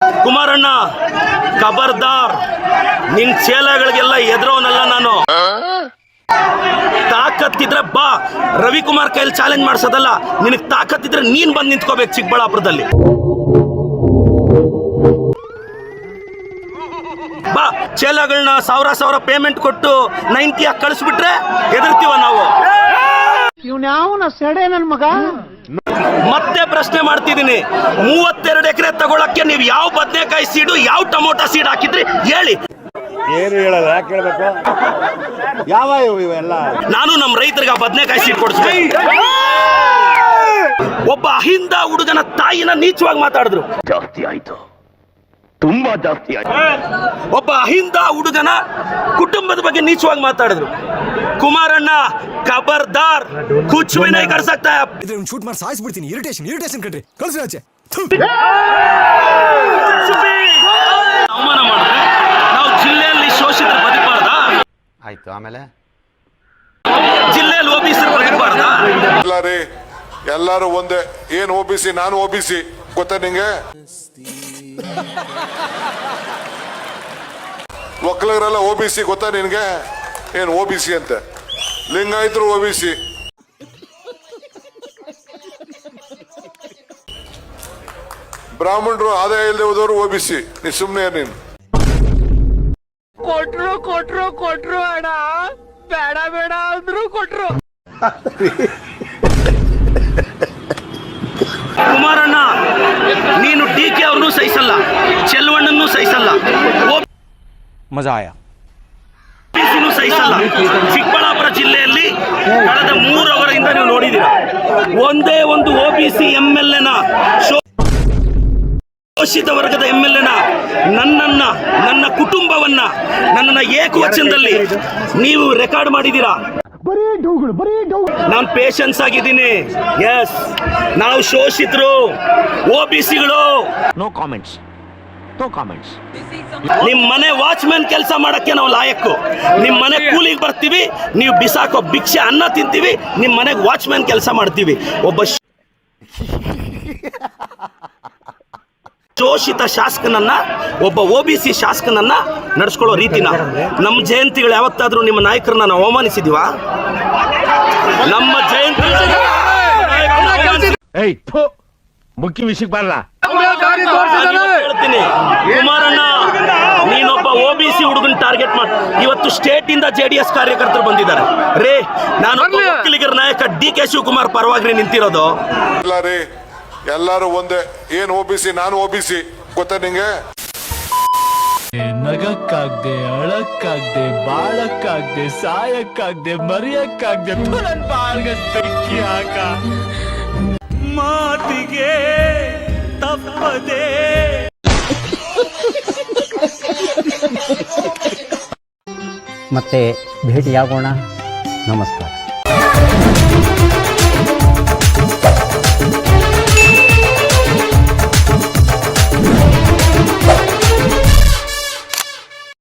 ಕುಮಾರಣ್ಣ ಖಬರ್ದಾರ್, ನಿನ್ ಚೇಲಗಳಿಗೆಲ್ಲ ಎದುರೋನಲ್ಲ ನಾನು. ತಾಕತ್ತಿದ್ರೆ ಬಾ, ರವಿಕುಮಾರ್ ಕೈಲಿ ಚಾಲೆಂಜ್ ಮಾಡಿಸೋದಲ್ಲ. ನಿನಗೆ ತಾಕತ್ತಿದ್ರೆ ನೀನ್ ಬಂದು ನಿಂತ್ಕೋಬೇಕು ಚಿಕ್ಕಬಳ್ಳಾಪುರದಲ್ಲಿ. ಬಾ, ಚೇಲಗಳನ್ನ ಸಾವಿರ ಪೇಮೆಂಟ್ ಕೊಟ್ಟು 90 ಆಗಿ ಕಳಿಸ್ಬಿಟ್ರೆ ಎದುರ್ತೀವ ನಾವು. ಮತ್ತೆ ಪ್ರಶ್ನೆ ಮಾಡ್ತಿದ್ದೀನಿ, 32 ಎಕರೆ ತಗೊಳಕ್ಕೆ ನೀವು ಯಾವ ಬದನೆಕಾಯಿ ಸೀಡು ಯಾವ ಟೊಮೊಟೊ ಸೀಡ್ ಹಾಕಿದ್ರಿ ಹೇಳಿ. ಏನು ಹೇಳಲ್ಲ, ಯಾಕೆ ಹೇಳ್ಬೇಕು? ಯಾವ ಇವೆಲ್ಲ ನಾನು ನಮ್ಮ ರೈತರಿಗೆ ಆ ಬದನೆಕಾಯಿ ಸೀಡ್ ಕೊಡಿಸ್ಬೇಕು. ಒಬ್ಬ ಅಹಿಂದ ಹುಡುಗನ ತಾಯಿನ ನೀಚವಾಗಿ ಮಾತಾಡಿದ್ರು. ಜಾಸ್ತಿ ಆಯ್ತು, ತುಂಬಾ ಜಾಸ್ತಿ ಆಯ್ತು. ಒಬ್ಬ ಅಹಿಂದ ಹುಡುಗನ ಕುಟುಂಬದ ಬಗ್ಗೆ ನೀಚವಾಗಿ ಮಾತಾಡಿದ್ರು. ಕುಮಾರಣ್ಣ ಖಬರ್ದಾರ್, ಕುಚ್ ಭಿ ನಹೀ ಕರ್ ಸಕ್ತಾ. ಶೂಟ್ ಮಾಡಿ ಸಾಯಿಸ್ಬಿಡ್ತೀನಿ. ಇರಿಟೇಷನ್ ಕಣ್ರಿ, ಕಳ್ಸಿ ಆಚೆ. ಅವಮಾನ ಮಾಡಿದ್ರೆ ನಾವು ಜಿಲ್ಲೆಯಲ್ಲಿ ಶೋಷಿತರು ಬದುಕಬಾರ್ದಾ? ಆಯ್ತು, ಆಮೇಲೆ ಜಿಲ್ಲೆಯಲ್ಲಿ ಓಬಿಸಿ ಬದುಕಬಾರ್ದಾ? ಎಲ್ಲರೂ ಒಂದೇ. ಏನ್ ಓಬಿಸಿ? ನಾನು ಓಬಿಸಿ, ಗೊತ್ತಾ ನಿಂಗೆ? ಒಕ್ಕಲಿಗರೆಲ್ಲ ಓಬಿಸಿ, ಗೊತ್ತಾ ನಿನ್ಗೆ? ಏನ್ ಓಬಿಸಿ ಅಂತ? ಲಿಂಗಾಯತರು ಓಬಿಸಿ, ಬ್ರಾಹ್ಮಣರು ಆದಾಯ ಇಲ್ಲದೆ ಹೋದವರು ಓಬಿಸಿ. ನೀ ಸುಮ್ನೆ ನೀನು ಕೊಟ್ರು ಅಣ್ಣ, ಬೇಡ ಅಂದ್ರು ಕೊಟ್ರು. ಕುಮಾರಣ್ಣ, ನೀನು DK ಅವ್ರನ್ನೂ ಸಹಿಸಲ್ಲ, ಚೆಲ್ವಣ್ಣನ್ನೂ ಸಹಿಸಲ್ಲ, ಮಜಾ ಆಯಾ, ಓಬಿಸಿನೂ ಸಹಿಸಲ್ಲ. ಚಿಕ್ಕಬಳ್ಳಾಪುರ ಜಿಲ್ಲೆಯಲ್ಲಿ ಕಳೆದ 3 ಅವರಿಂದ ನೀವು ನೋಡಿದ್ದೀರಾ, ಒಂದೇ ಒಂದು OBC MLA ನ, ಶೋಷಿತ ವರ್ಗದ MLA ನ, ನನ್ನ ಕುಟುಂಬವನ್ನ, ನನ್ನನ್ನ ಏಕವಚನದಲ್ಲಿ ನೀವು ರೆಕಾರ್ಡ್ ಮಾಡಿದ್ದೀರಾ. ನಾನು ಪೇಷನ್ಸ್ ಆಗಿದ್ದೀನಿ. ಎಸ್, ನಾವು ಶೋಷಿತರು, OBCಗಳು. No comments. ನಿಮ್ ಮನೆ ವಾಚ್ಮ್ಯಾನ್ ಕೆಲಸ ಮಾಡಕ್ಕೆ ನಾವು ಲಾಯಕ್ಕು. ನಿಮ್ ಮನೆ ಕೂಲಿಗೆ ಬರ್ತೀವಿ, ನೀವು ಬಿಸಾಕೋ ಭಿಕ್ಷೆ ಅನ್ನ ತಿಂತೀವಿ, ನಿಮ್ ಮನೆಗೆ ವಾಚ್ಮ್ಯಾನ್ ಕೆಲಸ ಮಾಡ್ತೀವಿ. ಒಬ್ಬ ಶೋಷಿತ ಶಾಸಕನನ್ನ, ಒಬ್ಬ OBC ಶಾಸಕನನ್ನ ನಡೆಸ್ಕೊಳ್ಳೋ ರೀತಿನ, ನಮ್ಮ ಜಯಂತಿಗಳು ಯಾವತ್ತಾದ್ರೂ ನಿಮ್ಮ ನಾಯಕರನ್ನ ನಾವು ಅವಮಾನಿಸಿದೀವಾ? ನಮ್ಮ ಜಯಂತಿ ಮುಖ್ಯ ವಿಷಯಕ್ಕೆ ಬರಲ್ಲ. ಹೇಳ್ತೀನಿ, ಕುಮಾರಣ್ಣ, ನೀನೊಬ್ಬ OBC ಹುಡುಗನ ಟಾರ್ಗೆಟ್ ಮಾಡಿ ಇವತ್ತು ಸ್ಟೇಟ್ ಇಂದ JDS ಕಾರ್ಯಕರ್ತರು ಬಂದಿದ್ದಾರೆ. ರೇ, ನಾನು ಒಕ್ಕಲಿಗರ ನಾಯಕ DK ಶಿವಕುಮಾರ್ ಪರವಾಗಿ ನಿಂತಿರೋದು. ಎಲ್ಲರೂ ಒಂದೇ. ಏನ್ ಓಬಿಸಿ? ನಾನು ಓಬಿಸಿ, ಗೊತ್ತಾ ನಿಂಗೆ? ನಗಕ್ಕಾಗ್ದೆ, ಅಳಕ್ಕಾಗ್ದೆ, ಬಾಳಕ್ಕಾಗ್ದೆ, ಸಾಯಕ್ಕಾಗ್ದೆ, ಮರಿಯಕ್ಕಾಗ್ದೆ, ನನ್ ಬಾಳ್ಗೆ ಬೆಂಕಿ ಹಾಕ. ಮಾತಿಗೆ ತಪ್ಪದೆ ಮತ್ತೆ ಭೇಟಿಯಾಗೋಣ. ನಮಸ್ಕಾರ.